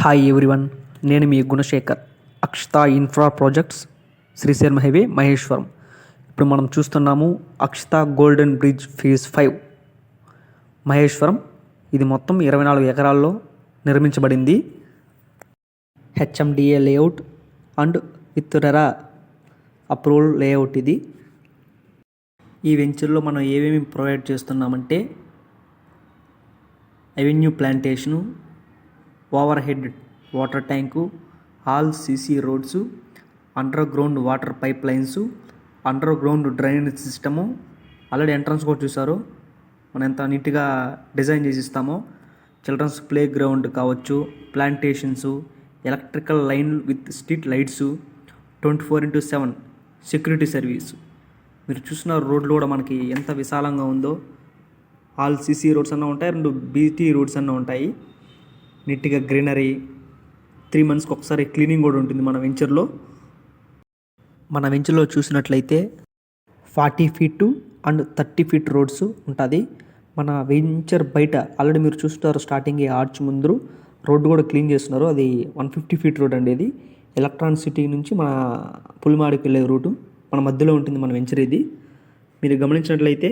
Hi everyone, నేను మీ Gunasekhar. Akshata infra projects, Srisailam highway, Maheshwaram. ఇప్పుడు మనం చూస్తున్నాము Akshata golden bridge phase 5 Maheshwaram. ఇది మొత్తం 24 ఎకరాల్లో నిర్మించబడింది. HMDA layout and with RERA approval layout ఇది. ఈ వెంచర్లో మనం ఏమేమి ప్రొవైడ్ చేస్తున్నామంటే avenue plantation, overhead water tank, all CC roads, underground water pipelines, underground drainage system. Already entrance కూడా చూసారు మనం ఎంత నీట్గా డిజైన్ చేసి ఇస్తామో. చిల్డ్రన్స్ ప్లే గ్రౌండ్ కావచ్చు, plantations, electrical line with street lights, 24/7 security service. మీరు చూసిన రోడ్లు కూడా మనకి ఎంత విశాలంగా ఉందో. ఆల్ సీసీ రోడ్స్ అన్న ఉంటాయి, 2 బీటీ రోడ్స్ అన్న ఉంటాయి. నీట్గా గ్రీనరీ, 3 monthsకి ఒకసారి క్లీనింగ్ కూడా ఉంటుంది మన వెంచర్లో. మన వెంచర్లో చూసినట్లయితే 40 feet అండ్ 30 feet రోడ్స్ ఉంటుంది. మన వెంచర్ బయట ఆల్రెడీ మీరు చూస్తారు, స్టార్టింగ్ ఆర్చ్ ముందు రోడ్డు కూడా క్లీన్ చేస్తున్నారు. అది 150 feet రోడ్ అండి. ఇది ఎలక్ట్రానిక్ సిటీ నుంచి మన పులిమాడికి వెళ్ళే రూటు మన మధ్యలో ఉంటుంది మన వెంచర్ ఇది. మీరు గమనించినట్లయితే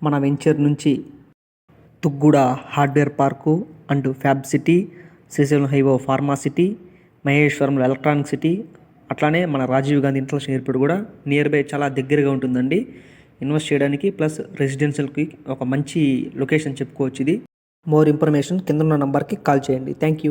మన వెంచర్ నుంచి Tukkuguda hardware park and fab city, Srisailam highway pharma city, మహేశ్వరంలో ఎలక్ట్రానిక్ సిటీ, అట్లానే మన రాజీవ్ గాంధీ ఇంటర్నేషనల్ ఎయిర్పోర్ట్ కూడా నియర్ బై చాలా దగ్గరగా ఉంటుందండి. ఇన్వెస్ట్ చేయడానికి ప్లస్ రెసిడెన్షియల్కి ఒక మంచి లొకేషన్ చెప్పుకోవచ్చు ఇది. మోర్ ఇన్ఫర్మేషన్ కింద ఉన్న నంబర్కి కాల్ చేయండి. Thank you.